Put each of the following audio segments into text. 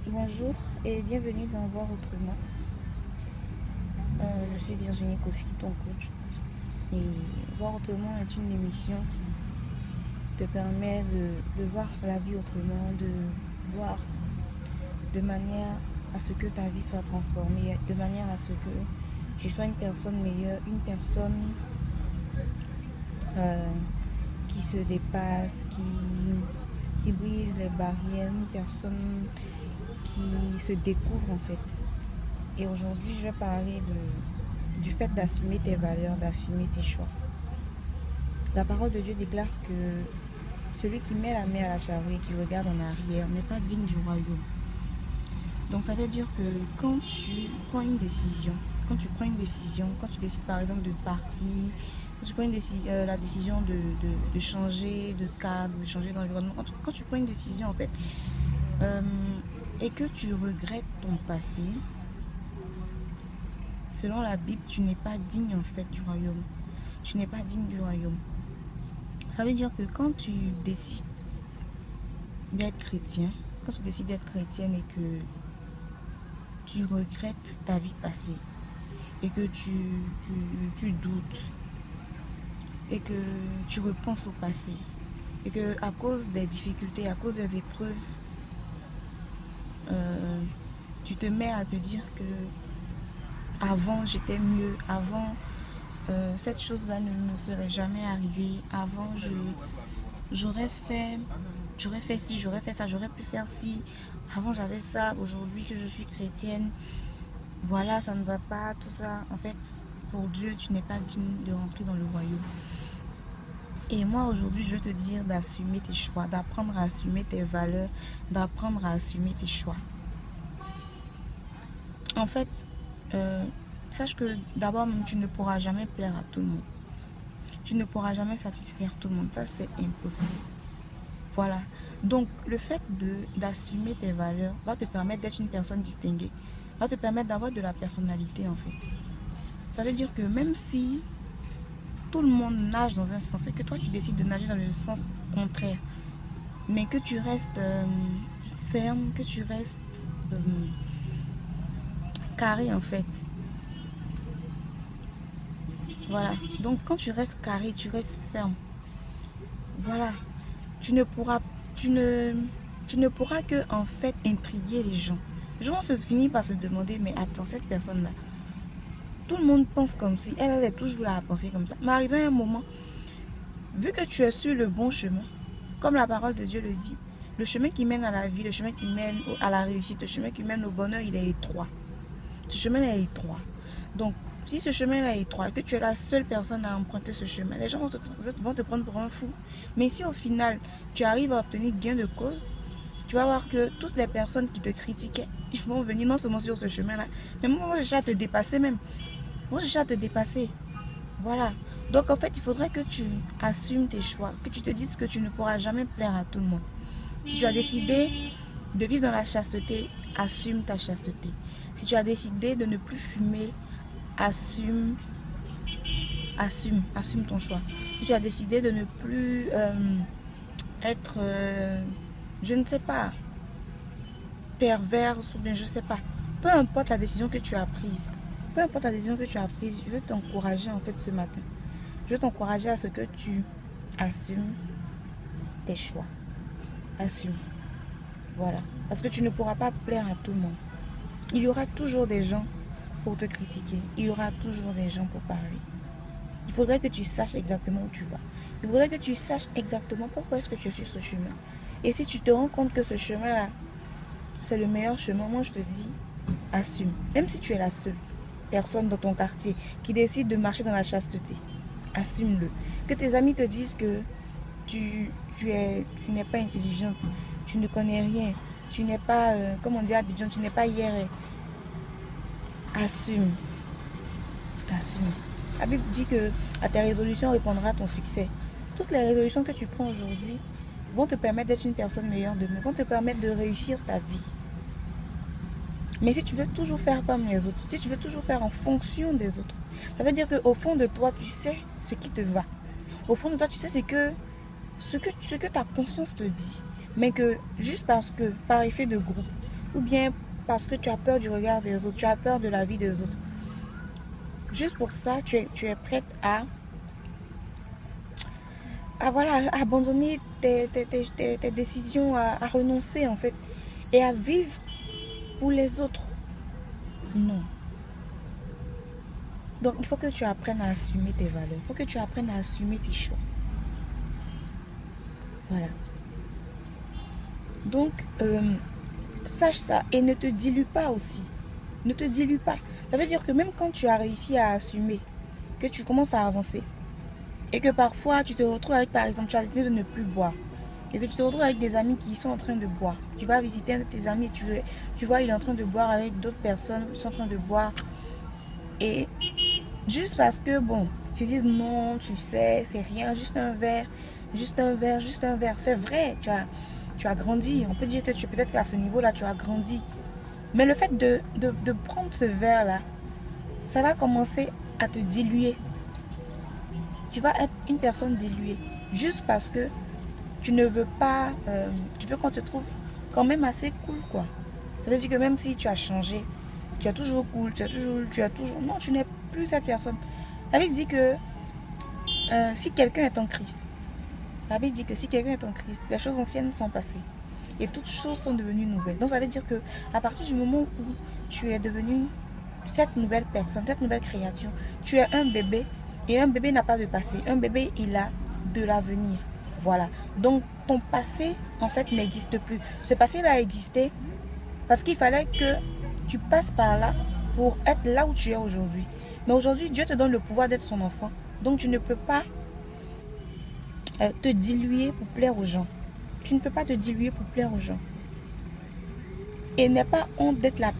Bonjour et bienvenue dans Voir Autrement. Je suis Virginie Kofi, ton coach. Et Voir Autrement est une émission qui te permet de voir la vie autrement, de voir de manière à ce que ta vie soit transformée, de manière à ce que tu sois une personne meilleure, une personne euh, qui se dépasse, qui brise les barrières, une personne qui se découvre en fait. Et aujourd'hui, je vais parler du fait d'assumer tes valeurs, d'assumer tes choix. La parole de Dieu déclare que celui qui met la main à la charrue et qui regarde en arrière n'est pas digne du royaume. Donc ça veut dire que quand tu prends une décision, quand tu décides par exemple de partir, quand tu prends la décision de changer de cadre, de changer d'environnement, quand tu prends une décision en fait, et que tu regrettes ton passé, selon la Bible, tu n'es pas digne en fait du royaume. Tu n'es pas digne du royaume. Ça veut dire que quand tu décides d'être chrétien, quand tu décides d'être chrétienne et que tu regrettes ta vie passée et que tu doutes et que tu repenses au passé et que à cause des difficultés, à cause des épreuves, tu te mets à te dire que avant j'étais mieux, avant cette chose-là ne me serait jamais arrivée, avant j'aurais fait ci, j'aurais fait ça, j'aurais pu faire ci, avant j'avais ça, aujourd'hui que je suis chrétienne, voilà, ça ne va pas, tout ça. En fait, pour Dieu, tu n'es pas digne de rentrer dans le royaume. Et moi, aujourd'hui, je veux te dire d'assumer tes choix, d'apprendre à assumer tes valeurs, d'apprendre à assumer tes choix. En fait, sache que d'abord, même, tu ne pourras jamais plaire à tout le monde. Tu ne pourras jamais satisfaire tout le monde. Ça, c'est impossible. Voilà. Donc, le fait d'assumer tes valeurs va te permettre d'être une personne distinguée. Va te permettre d'avoir de la personnalité, en fait. Ça veut dire que même si tout le monde nage dans un sens et que toi, tu décides de nager dans le sens contraire, mais que tu restes ferme, que tu restes carré, en fait. Voilà. Donc, quand tu restes carré, tu restes ferme. Voilà. Tu ne pourras, tu ne pourras que en fait intriguer les gens. Les gens se finissent par se demander, mais attends, cette personne-là, tout le monde pense comme si elle est toujours là à penser comme ça. Mais arrivé à un moment, vu que tu es sur le bon chemin, comme la parole de Dieu le dit, le chemin qui mène à la vie, le chemin qui mène à la réussite, le chemin qui mène au bonheur, il est étroit. Ce chemin est étroit. Donc, si ce chemin-là est étroit, que tu es la seule personne à emprunter ce chemin, les gens vont te prendre pour un fou. Mais si au final, tu arrives à obtenir gain de cause, tu vas voir que toutes les personnes qui te critiquaient, ils vont venir non seulement sur ce chemin-là, mais vont chercher à te dépasser même. Ils vont chercher à te dépasser. Voilà. Donc en fait, il faudrait que tu assumes tes choix, que tu te dises que tu ne pourras jamais plaire à tout le monde. Si tu as décidé de vivre dans la chasteté, assume ta chasteté. Si tu as décidé de ne plus fumer, assume ton choix. Si tu as décidé de ne plus être, je ne sais pas, pervers ou bien je ne sais pas. Peu importe la décision que tu as prise, peu importe la décision que tu as prise, je veux t'encourager en fait ce matin. Je veux t'encourager à ce que tu assumes tes choix. Assume. Voilà. Parce que tu ne pourras pas plaire à tout le monde. Il y aura toujours des gens pour te critiquer. Il y aura toujours des gens pour parler. Il faudrait que tu saches exactement où tu vas. Il faudrait que tu saches exactement pourquoi est-ce que tu es sur ce chemin. Et si tu te rends compte que ce chemin-là, c'est le meilleur chemin, moi je te dis, assume. Même si tu es la seule personne dans ton quartier qui décide de marcher dans la chasteté, assume-le. Que tes amis te disent que tu n'es pas intelligente, tu ne connais rien, tu n'es pas, comme on dit à Abidjan, tu n'es pas hier. Assume. Assume. La Bible dit que à tes résolutions répondra ton succès. Toutes les résolutions que tu prends aujourd'hui vont te permettre d'être une personne meilleure demain, vont te permettre de réussir ta vie. Mais si tu veux toujours faire comme les autres, si tu veux toujours faire en fonction des autres, ça veut dire qu'au fond de toi, tu sais ce qui te va. Au fond de toi, tu sais ce que ta conscience te dit. Mais que juste parce que, par effet de groupe, ou bien parce que tu as peur du regard des autres, tu as peur de la vie des autres. Juste pour ça, tu es prête voilà, à abandonner tes décisions, à renoncer en fait, et à vivre pour les autres. Non. Donc, il faut que tu apprennes à assumer tes valeurs. Il faut que tu apprennes à assumer tes choix. Voilà. Donc, sache ça et ne te dilue pas aussi. Ne te dilue pas. Ça veut dire que même quand tu as réussi à assumer, que tu commences à avancer, et que parfois tu te retrouves avec, par exemple, tu as décidé de ne plus boire, et que tu te retrouves avec des amis qui sont en train de boire. Tu vas visiter un de tes amis et tu vois, il est en train de boire avec d'autres personnes qui sont en train de boire. Et juste parce que, bon, tu dis non, tu sais, c'est rien, juste un verre, juste un verre, juste un verre. C'est vrai, tu as grandi. On peut dire que peut-être qu'à ce niveau-là, tu as grandi. Mais le fait de prendre ce verre-là, ça va commencer à te diluer. Tu vas être une personne diluée. Juste parce que tu ne veux pas, tu veux qu'on te trouve quand même assez cool, quoi. Ça veut dire que même si tu as changé, tu es toujours cool, tu as toujours... Non, tu n'es plus cette personne. La Bible dit que si quelqu'un est en Christ, la Bible dit que si quelqu'un est en Christ, les choses anciennes sont passées et toutes choses sont devenues nouvelles. Donc ça veut dire que à partir du moment où tu es devenu cette nouvelle personne, cette nouvelle créature, tu es un bébé et un bébé n'a pas de passé. Un bébé, il a de l'avenir. Voilà. Donc ton passé, en fait, n'existe plus. Ce passé-là a existé parce qu'il fallait que tu passes par là pour être là où tu es aujourd'hui. Mais aujourd'hui, Dieu te donne le pouvoir d'être son enfant. Donc tu ne peux pas te diluer pour plaire aux gens. Tu ne peux pas te diluer pour plaire aux gens. Et n'aie pas honte d'être la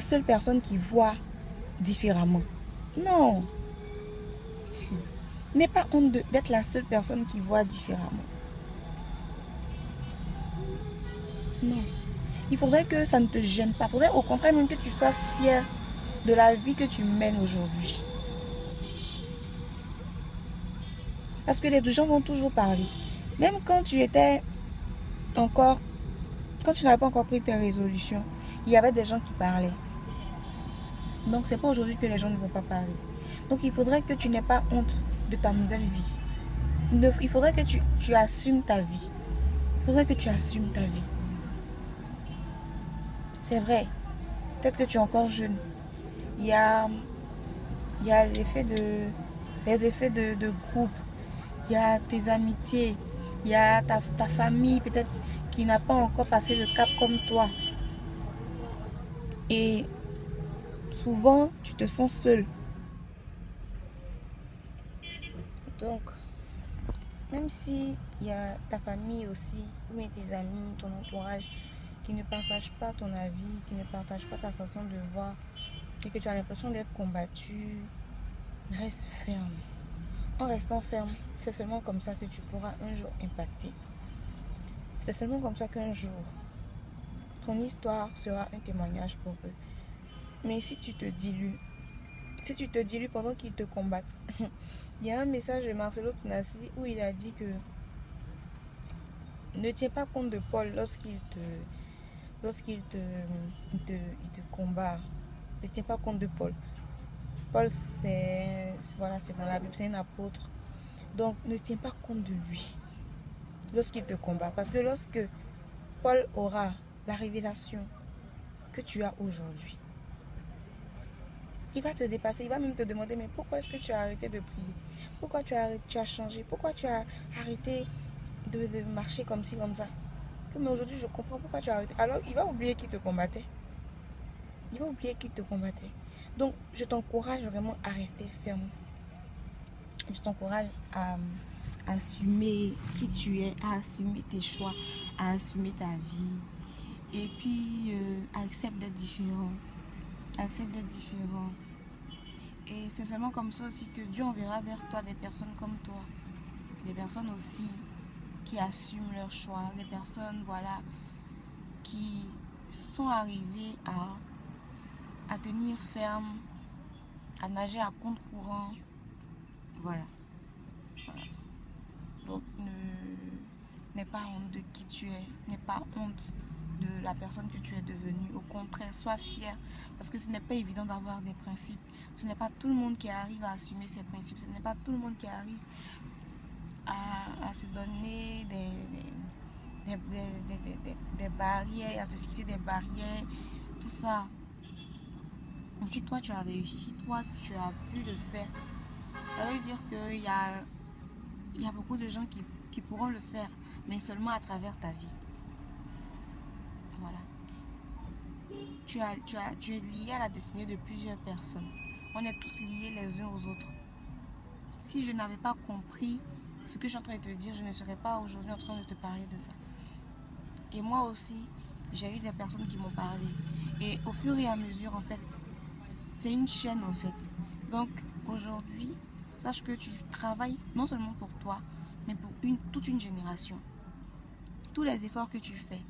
seule personne qui voit différemment. Non. N'aie pas honte d'être la seule personne qui voit différemment. Non. Il faudrait que ça ne te gêne pas. Il faudrait au contraire même que tu sois fier de la vie que tu mènes aujourd'hui. Parce que les gens vont toujours parler. Même quand tu étais encore, quand tu n'avais pas encore pris tes résolutions, il y avait des gens qui parlaient. Donc c'est pas aujourd'hui que les gens ne vont pas parler. Donc il faudrait que tu n'aies pas honte de ta nouvelle vie. Il faudrait que tu assumes ta vie. Il faudrait que tu assumes ta vie. C'est vrai. Peut-être que tu es encore jeune. Il y a les effets de groupe. Il y a tes amitiés. Il y a ta famille peut-être qui n'a pas encore passé le cap comme toi. Et souvent, tu te sens seul. Donc, même si il y a ta famille aussi, ou tes amis, ton entourage, qui ne partagent pas ton avis, qui ne partagent pas ta façon de voir, et que tu as l'impression d'être combattu, reste ferme. En restant ferme, c'est seulement comme ça que tu pourras un jour impacter. C'est seulement comme ça qu'un jour, ton histoire sera un témoignage pour eux. Mais si tu te dilues pendant qu'ils te combattent, il y a un message de Marcelo Tunasi où il a dit que ne tiens pas compte de Paul lorsqu'il te combat. Ne tiens pas compte de Paul. Paul, c'est dans la Bible, c'est un apôtre. Donc, ne tiens pas compte de lui lorsqu'il te combat. Parce que lorsque Paul aura la révélation que tu as aujourd'hui, il va te dépasser. Il va même te demander, mais pourquoi est-ce que tu as arrêté de prier? Pourquoi tu as changé? Pourquoi tu as arrêté de marcher comme ci, comme ça? Mais aujourd'hui, je comprends pourquoi tu as arrêté. Alors, il va oublier qu'il te combattait. Il va oublier qu'il te combattait. Donc, je t'encourage vraiment à rester ferme. Je t'encourage à assumer qui tu es, à assumer tes choix, à assumer ta vie. Et puis, accepte d'être différent. Accepte d'être différent. Et c'est seulement comme ça aussi que Dieu enverra vers toi des personnes comme toi. Des personnes aussi qui assument leurs choix. Des personnes, voilà, qui sont arrivées à tenir ferme, à nager à compte courant. Voilà. Donc, n'aie pas honte de qui tu es. N'aie pas honte de la personne que tu es devenue. Au contraire, sois fier. Parce que ce n'est pas évident d'avoir des principes. Ce n'est pas tout le monde qui arrive à assumer ses principes. Ce n'est pas tout le monde qui arrive à se donner des barrières, à se fixer des barrières, tout ça. Mais si toi tu as réussi, si toi tu as pu le faire, ça veut dire qu'il y a beaucoup de gens qui pourront le faire, mais seulement à travers ta vie. Voilà. Tu es lié à la destinée de plusieurs personnes. On est tous liés les uns aux autres. Si je n'avais pas compris ce que je suis en train de te dire, je ne serais pas aujourd'hui en train de te parler de ça. Et moi aussi, j'ai eu des personnes qui m'ont parlé. Et au fur et à mesure, en fait, c'est une chaîne, en fait. Donc, aujourd'hui, sache que tu travailles non seulement pour toi, mais pour toute une génération. Tous les efforts que tu fais,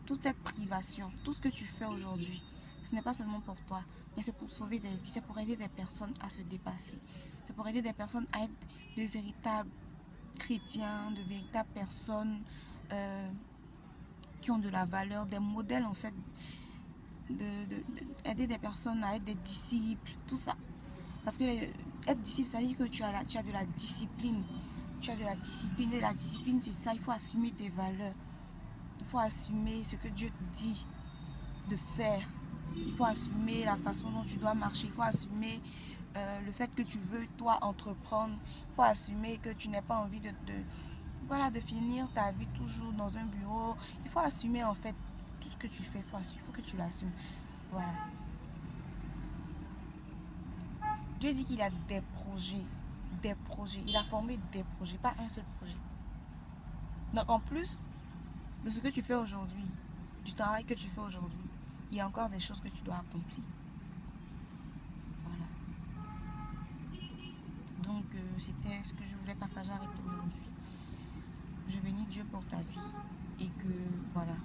toute cette privation, tout ce que tu fais aujourd'hui, ce n'est pas seulement pour toi, mais c'est pour sauver des vies, c'est pour aider des personnes à se dépasser. C'est pour aider des personnes à être de véritables chrétiens, de véritables personnes qui ont de la valeur, des modèles en fait, aider des personnes à être des disciples, tout ça. Parce que être disciple, ça veut dire que tu as de la discipline. Tu as de la discipline, et la discipline c'est ça, il faut assumer tes valeurs. Il faut assumer ce que Dieu te dit de faire. Il faut assumer la façon dont tu dois marcher. Il faut assumer le fait que tu veux, toi, entreprendre. Il faut assumer que tu n'as pas envie de finir ta vie toujours dans un bureau. Il faut assumer, en fait, tout ce que tu fais. Il faut que tu l'assumes. Voilà. Dieu dit qu'il a des projets. Des projets. Il a formé des projets, pas un seul projet. Donc, en plus de ce que tu fais aujourd'hui, du travail que tu fais aujourd'hui, il y a encore des choses que tu dois accomplir. Voilà. Donc, c'était ce que je voulais partager avec toi aujourd'hui. Je bénis Dieu pour ta vie et que, voilà,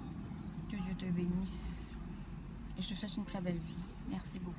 que Dieu te bénisse. Et je te souhaite une très belle vie. Merci beaucoup.